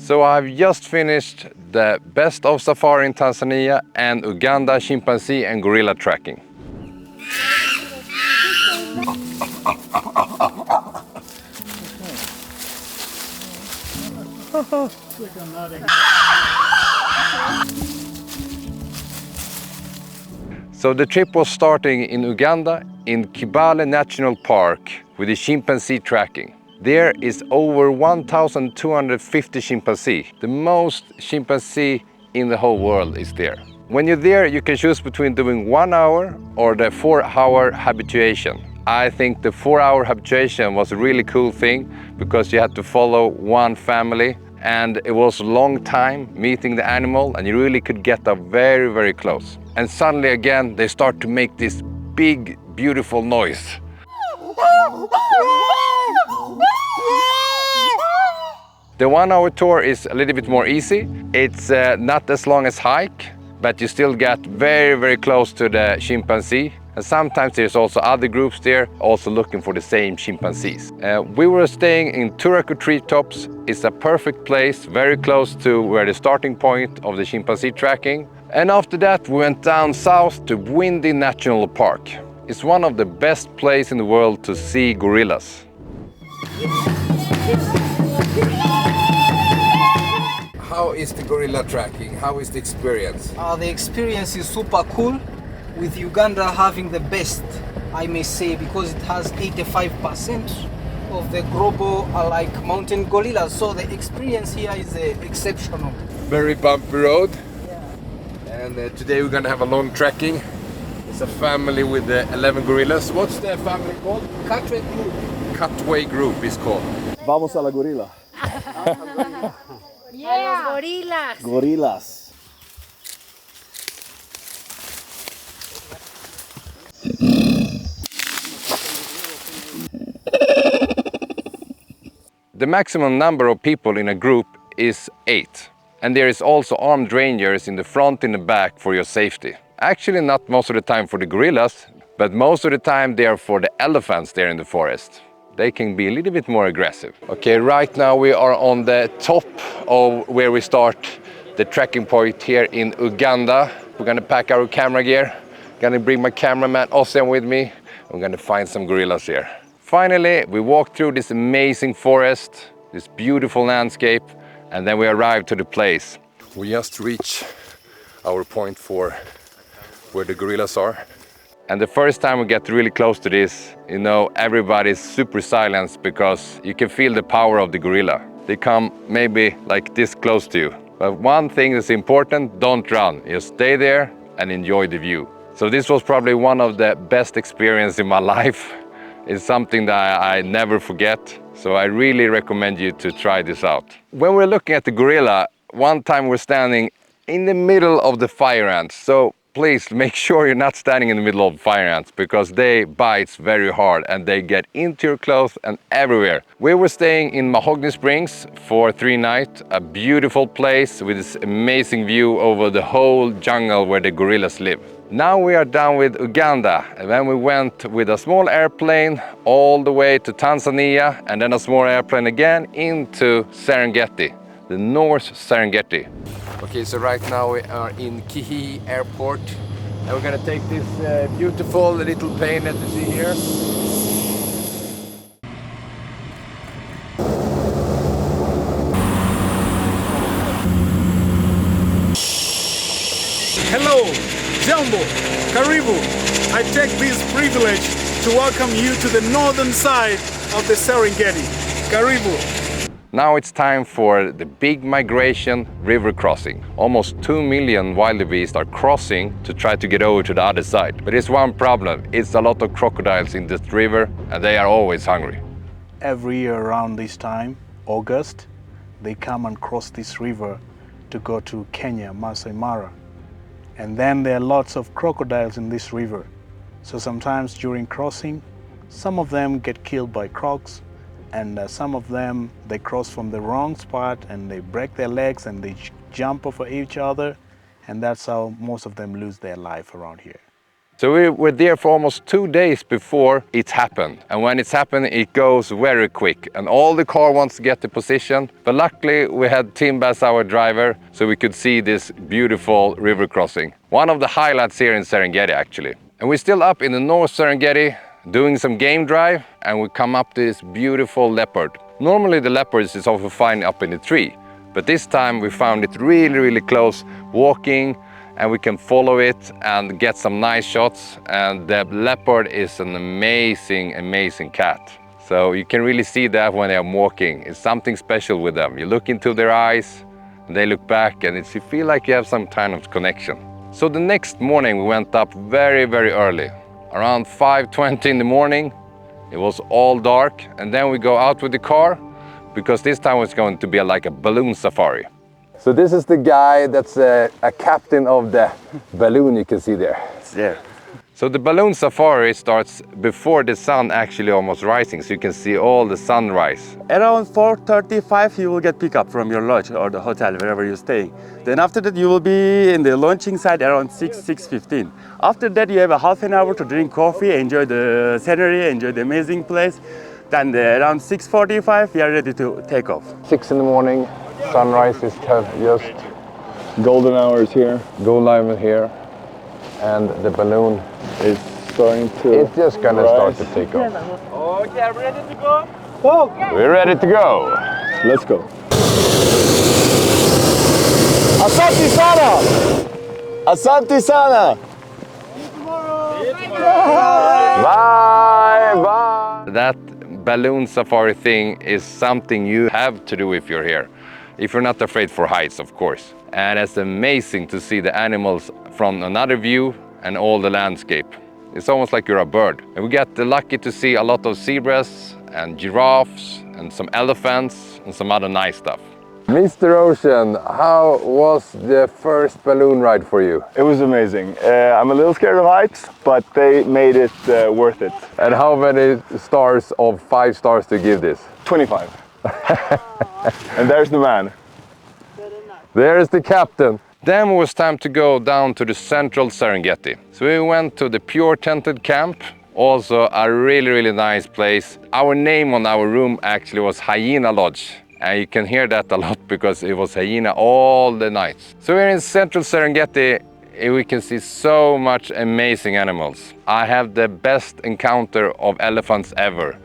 So I've just finished the best of safari in Tanzania and Uganda chimpanzee and gorilla tracking. So the trip was starting in Uganda in Kibale National Park with the chimpanzee tracking. There is over 1,250 chimpanzee. The most chimpanzee in the whole world is there. When you're there, you can choose between doing 1 hour or the 4-hour habituation. I think the 4-hour habituation was a really cool thing because you had to follow one family and it was a long time meeting the animal and you really could get up very, very close. And suddenly again, they start to make this big, beautiful noise. The 1-hour tour is a little bit more easy. It's not as long as hike, but you still get very, very close to the chimpanzee. And sometimes there's also other groups there also looking for the same chimpanzees. We were staying in Turaku treetops. It's a perfect place, very close to where the starting point of the chimpanzee tracking. And after that, we went down south to Windy National Park. It's one of the best places in the world to see gorillas. How is the gorilla tracking? How is the experience? The experience is super cool, with Uganda having the best, I may say, because it has 85% of the global mountain gorillas. So the experience here is exceptional. Very bumpy road. Yeah. And today we're gonna have a long trekking. It's a family with 11 gorillas. What's the family called? Cutway Group. Cutway Group is called. Vamos a la gorila. Yeah. A los gorilas. Gorillas. The maximum number of people in a group is 8. And there is also armed rangers in the front and the back for your safety. Actually not most of the time for the gorillas, but most of the time they are for the elephants there in the forest. They can be a little bit more aggressive. Okay, right now we are on the top of where we start the trekking point here in Uganda. We're gonna pack our camera gear. Gonna bring my cameraman Ossian with me. We're gonna find some gorillas here. Finally, we walked through this amazing forest, this beautiful landscape, and then we arrived to the place. We just reached our point for where the gorillas are. And the first time we get really close to this, you know, everybody's super silent because you can feel the power of the gorilla. They come maybe like this close to you. But one thing is important, don't run. Just stay there and enjoy the view. So this was probably one of the best experiences in my life. It's something that I never forget. So I really recommend you to try this out. When we're looking at the gorilla, one time we're standing in the middle of the fire ants. So please make sure you're not standing in the middle of fire ants because they bite very hard and they get into your clothes and everywhere. We were staying in Mahogany Springs for 3 nights, a beautiful place with this amazing view over the whole jungle where the gorillas live. Now we are down with Uganda, and then we went with a small airplane all the way to Tanzania and then a small airplane again into Serengeti, the North Serengeti. Okay, so right now we are in Kihi Airport and we're gonna take this beautiful little plane that you see here. Hello, Jambo, Karibu. I take this privilege to welcome you to the northern side of the Serengeti. Karibu. Now it's time for the big migration river crossing. Almost 2 million wildebeest are crossing to try to get over to the other side. But there's one problem, it's a lot of crocodiles in this river and they are always hungry. Every year around this time, August, they come and cross this river to go to Kenya, Masai Mara. And then there are lots of crocodiles in this river. So sometimes during crossing, some of them get killed by crocs, and some of them, they cross from the wrong spot and they break their legs and they jump over each other, and that's how most of them lose their life around here. So we were there for almost 2 days before it happened. And when it's happened, it goes very quick. And all the car wants to get the position. But luckily, we had Timba as our driver, so we could see this beautiful river crossing. One of the highlights here in Serengeti, actually. And we're still up in the North Serengeti, doing some game drive, and we come up to this beautiful leopard. Normally, the leopards is often found up in the tree. But this time, we found it really, really close, walking, and we can follow it and get some nice shots. And the leopard is an amazing, amazing cat. So you can really see that when they are walking. It's something special with them. You look into their eyes, and they look back, and you feel like you have some kind of connection. So the next morning, we went up very, very early. Around 5:20 in the morning, it was all dark. And then we go out with the car, because this time it's going to be like a balloon safari. So this is the guy that's a captain of the balloon you can see there. Yeah. So the balloon safari starts before the sun actually almost rising, so you can see all the sunrise. Around 4:35 you will get pick up from your lodge or the hotel, wherever you're staying. Then after that you will be in the launching site around 6:15. After that you have a half an hour to drink coffee, enjoy the scenery, enjoy the amazing place. Then around 6:45 we are ready to take off. 6 in the morning, sunrise is just Golden hours here. go live here, and the balloon It's starting to is just gonna rise. start to take off. Okay, are we ready to go? We're ready to go. Let's go. Asante sana! Asante sana! Bye, bye. That balloon safari thing is something you have to do if you're here. If you're not afraid for heights, of course. And it's amazing to see the animals from another view and all the landscape. It's almost like you're a bird. And we got lucky to see a lot of zebras and giraffes and some elephants and some other nice stuff. Mr. Ocean, how was the first balloon ride for you? It was amazing. I'm a little scared of heights, but they made it worth it. And how many stars of 5 stars to give this? 25. And there's the man. There's the captain. Then it was time to go down to the central Serengeti. So we went to the pure tented camp, also a really, really nice place. Our name on our room actually was Hyena Lodge. And you can hear that a lot because it was hyena all the nights. So we're in central Serengeti. We can see so much amazing animals. I have the best encounter of elephants ever.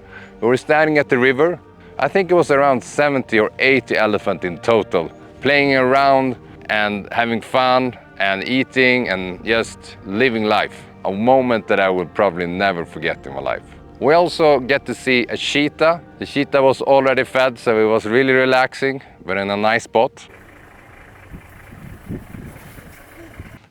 We were standing at the river. I think it was around 70 or 80 elephants in total, playing around and having fun and eating and just living life. A moment that I will probably never forget in my life. We also get to see a cheetah. The cheetah was already fed, so it was really relaxing, but in a nice spot.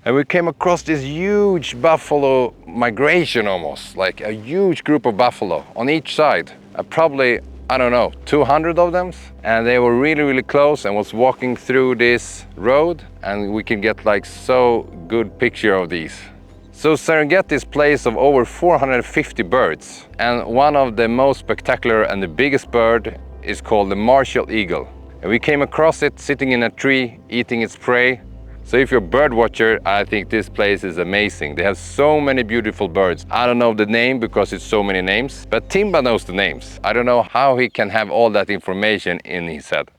And we came across this huge buffalo migration almost, like a huge group of buffalo on each side. Probably, I don't know, 200 of them. And they were really, really close and was walking through this road, and we can get like so good picture of these. So Serengeti is a place of over 450 birds, and one of the most spectacular and the biggest bird is called the martial eagle. And we came across it sitting in a tree, eating its prey. So if you're a bird watcher, I think this place is amazing. They have so many beautiful birds. I don't know the name because it's so many names, but Timba knows the names. I don't know how he can have all that information in his head.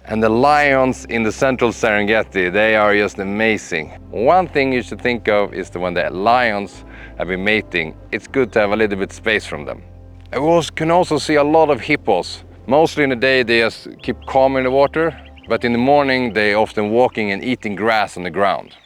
And the lions in the central Serengeti, they are just amazing. One thing you should think of is that when the lions have been mating, it's good to have a little bit space from them. And we can also see a lot of hippos. Mostly in the day they just keep calm in the water, but in the morning they often walking and eating grass on the ground.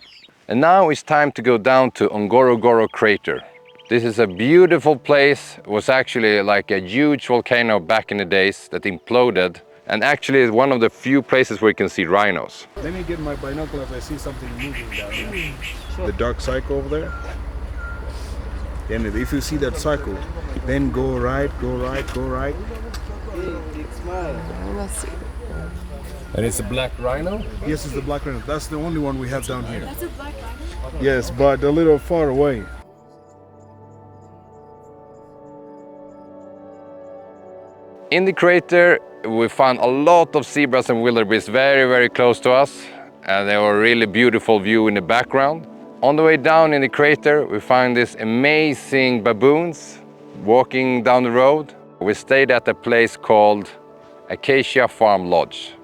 And now it's time to go down to Ngorongoro crater. This is a beautiful place. It was actually like a huge volcano back in the days that imploded. And actually it's one of the few places where you can see rhinos. Let me get my binoculars. I see something moving down here. The dark circle over there. Then if you see that circle, then go right, go right, go right. And it's a black rhino? Yes, it's the black rhino. That's the only one we have down here. That's a black rhino? Yes, but a little far away. In the crater, we found a lot of zebras and wildebeest very, very close to us. And they were a really beautiful view in the background. On the way down in the crater, we find these amazing baboons walking down the road. We stayed at a place called Acacia Farm Lodge.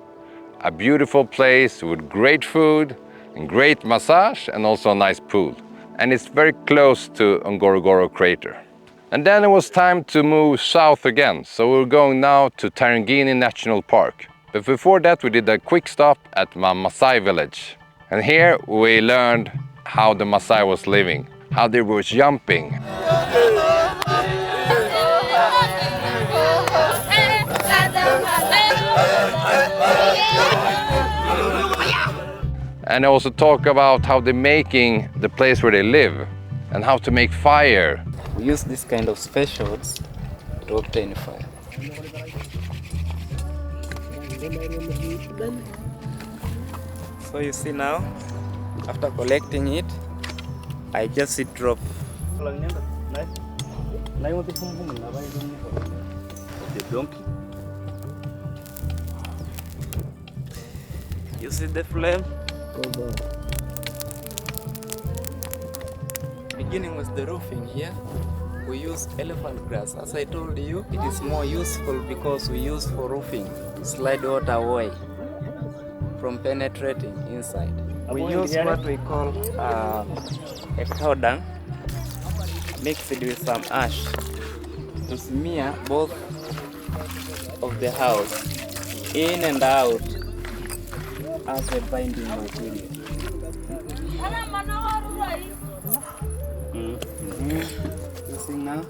A beautiful place with great food and great massage and also a nice pool. And it's very close to Ngorongoro crater. And then it was time to move south again. So we're going now to Tarangini National Park. But before that we did a quick stop at my Maasai village. And here we learned how the Maasai was living, how they were jumping. And I also talk about how they're making the place where they live and how to make fire. We use this kind of specials to obtain fire. So you see now, after collecting it, I just drop. The donkey. You see the flame? Beginning with the roofing here, we use elephant grass. As I told you, it is more useful because we use for roofing, slide water away from penetrating inside. We use what we call a cow dung mixed with some ash to smear both of the house in and out as a binding material. You see now?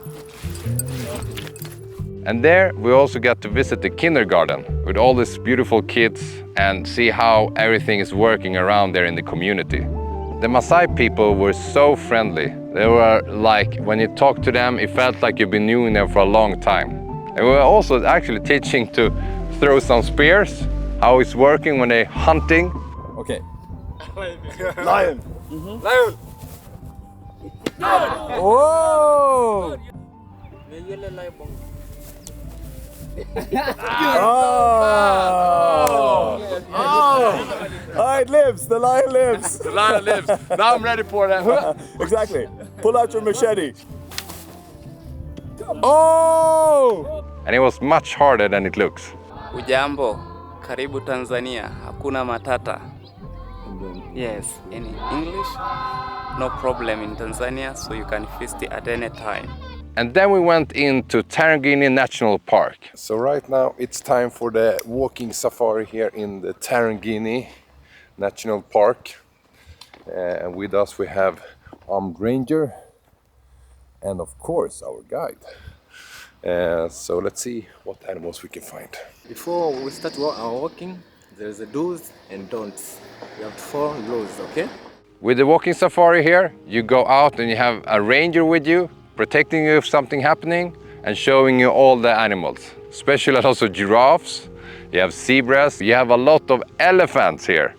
And there we also got to visit the kindergarten with all these beautiful kids and see how everything is working around there in the community. The Maasai people were so friendly. They were like, when you talk to them, it felt like you've been knowing them for a long time. And we were also actually teaching to throw some spears, how it's working when they're hunting. Okay. Lion. Lion! Whoa! Oh, it lives. The lion lives. The lion lives. Now I'm ready for that. Exactly. Pull out your machete. Oh! And it was much harder than it looks. Ujambo, karibu Tanzania, hakuna matata. Yes, in English, no problem in Tanzania, so you can feast at any time. And then we went into Tarangini National Park. So right now it's time for the walking safari here in the Tarangini National Park. And with us we have armed ranger and of course our guide. So let's see what animals we can find. Before we start our walking, there's a do's and don'ts. You have to follow rules, okay? With the walking safari here, you go out and you have a ranger with you, protecting you if something happening and showing you all the animals. Especially also giraffes, you have zebras, you have a lot of elephants here.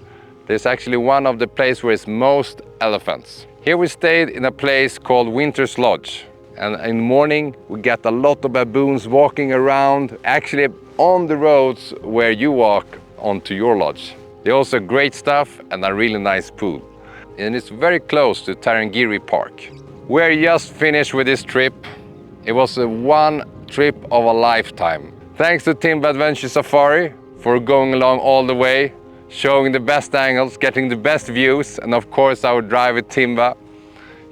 There's actually one of the places where it's most elephants. Here we stayed in a place called Winter's Lodge. And in the morning, we got a lot of baboons walking around, actually on the roads where you walk onto your lodge. They also have great stuff and a really nice pool. And it's very close to Tarangini Park. We're just finished with this trip. It was one trip of a lifetime. Thanks to Timba Adventure Safari for going along all the way, showing the best angles, getting the best views, and of course our driver Timba.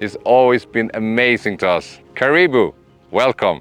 He's always been amazing to us. Karibu, welcome.